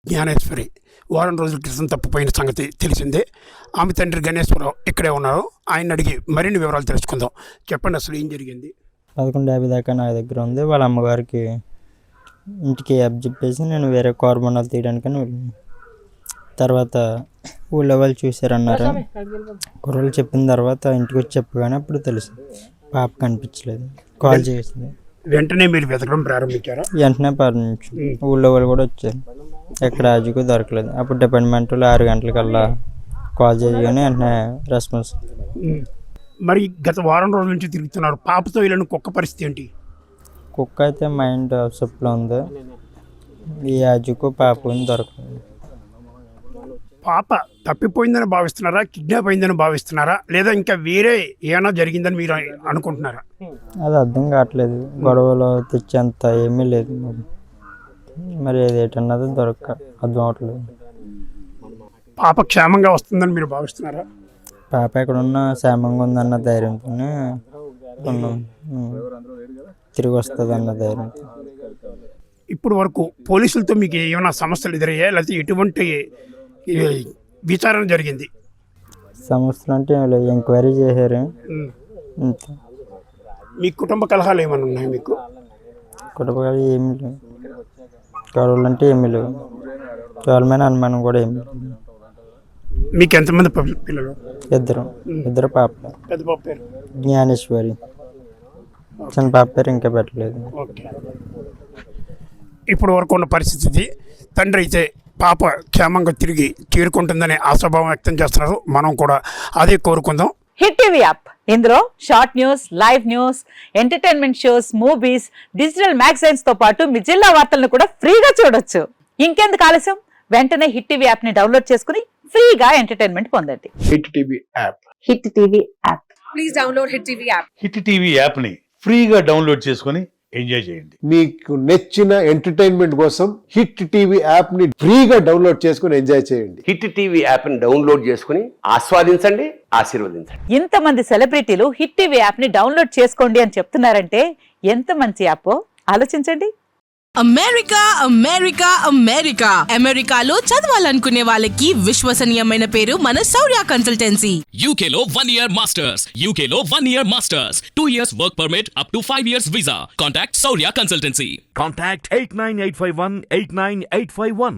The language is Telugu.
జ్ఞానేశ్వరి వారం రోజుల క్రితం తప్పిపోయిన సంగతి తెలిసిందే. ఆమె తండ్రి గణేశ్వరరావు ఇక్కడే ఉన్నారు. ఆయన అడిగి మరిన్ని వివరాలు తెలుసుకుందాం. చెప్పండి, అసలు ఏం జరిగింది? 11:50 దాకా నా దగ్గర ఉంది. వాళ్ళ అమ్మగారికి ఇంటికి చెప్పేసి నేను వేరే కోరమండలు తీయడానికని వెళ్ళాను. తర్వాత ఊళ్ళో వాళ్ళు చూశారన్నారు. కుర్రలు చెప్పిన తర్వాత ఇంటికి వచ్చి చెప్పగానే అప్పుడు తెలుసు పాప కనిపించలేదు. కాల్ చేసింది. వెంటనే మీరు వెతకడం ప్రారంభించారా? వెంటనే ప్రారంభించు. ఊళ్ళో వాళ్ళు కూడా వచ్చారు. ఎక్కడ రాజుకు దొరకలేదు. అప్పుడు డిపార్ట్మెంట్ వాళ్ళు 6 గంటలకల్లా కాల్ చేయగానే వెంటనే రెస్పాన్స్. మరి గత వారం రోజుల నుంచి తిరుగుతున్నారు. పాపతో వెళ్ళిన కుక్క పరిస్థితి ఏంటి? కుక్క అయితే మైండ్ అప్సెట్లో ఉంది. ఈ రాజుకు పాప దొరకలేదు. పాప తప్పిపోయిందని భావిస్తున్నారా, కిడ్నాప్ అయిందని భావిస్తున్నారా, లేదా ఇంకా వేరే ఏమైనా జరిగిందని మీరు అనుకుంటున్నారా? అది అర్థం కావట్లేదు. గొడవలో తెచ్చేంత ఏమీ లేదు. మరి ఏదన్నది అర్థం అవట్లేదు. పాప క్షేమంగా వస్తుందని మీరు భావిస్తున్నారా? పాప ఎక్కడున్నా క్షేమంగా ఉందన్న ధైర్యంతోనే ఉన్నాం. తిరిగి వస్తుంది అన్న ధైర్యంతో. ఇప్పుడు వరకు పోలీసులతో మీకు ఏమైనా సమస్యలు ఎదురయ్యా, లేకపోతే ఎటువంటి విచారణ జరిగింది? సమస్యలు అంటే ఎంక్వైరీ చేశారు. మీ కుటుంబ కలహాలు ఏమైనా ఉన్నాయి? మీకు కుటుంబాలు ఏమీ లేవు. గొడవలు అంటే ఏమీ లేవు. గవర్నమెంట్ అనుమానం కూడా ఏమీ లేవు. మీకు ఎంతమంది పిల్లలు? ఇద్దరు పాప. పెద్ద పాప పేరు జ్ఞానేశ్వరి. చిన్న పాప పేరు ఇంకా పెట్టలేదు. ఓకే. ఇప్పుడు వరకు ఉన్న పరిస్థితి, తండ్రి అయితే పాప క్షేమంగా తిరిగి చేరుకుంటుందనే ఆశాభావం వ్యక్తం చేస్తున్నారు. మనం కూడా అదే కోరుకుందాం. హిట్ టీవీ యాప్, ఇందులో short news, live news, entertainment shows, movies, digital magazines తో పాటు మీ జిల్లా వార్తలను కూడా ఫ్రీగా చూడొచ్చు. ఇంకెందుకు ఆలస్యం, వెంటనే హిట్ టీవీ యాప్ ని డౌన్లోడ్ చేసుకుని ఫ్రీగా ఎంటర్టైన్మెంట్ పొందండి. Hit TV app. Hit TV app. Please download hit TV app. Hit TV app ని ఫ్రీగా డౌన్లోడ్ చేసుకుని ఎంజాయ్ చేయండి. మీకు నచ్చిన ఎంటర్టైన్మెంట్ కోసం హిట్ టీవీ యాప్ ని ఫ్రీగా డౌన్లోడ్ చేసుకుని ఎంజాయ్ చేయండి. హిట్ టీవీ యాప్ ని డౌన్లోడ్ చేసుకుని ఆస్వాదించండి, ఆశీర్వదించండి. ఇంతమంది సెలబ్రిటీలు హిట్ టీవీ యాప్ ని డౌన్లోడ్ చేసుకోండి అని చెప్తున్నారంటే ఎంత మంచి యాప్ ఆలోచించండి. అమెరికా అమెరికా అమెరికా అమెరికాలో చదవాలనుకునే వాళ్ళకి విశ్వసనీయమైన పేరు మన శౌర్య కన్సల్టెన్సీ. UK లో 1 year masters, UK లో 1 year masters, 2 years work permit up to 5 years visa. Contact Saurya Consultancy. Contact 89851 89851.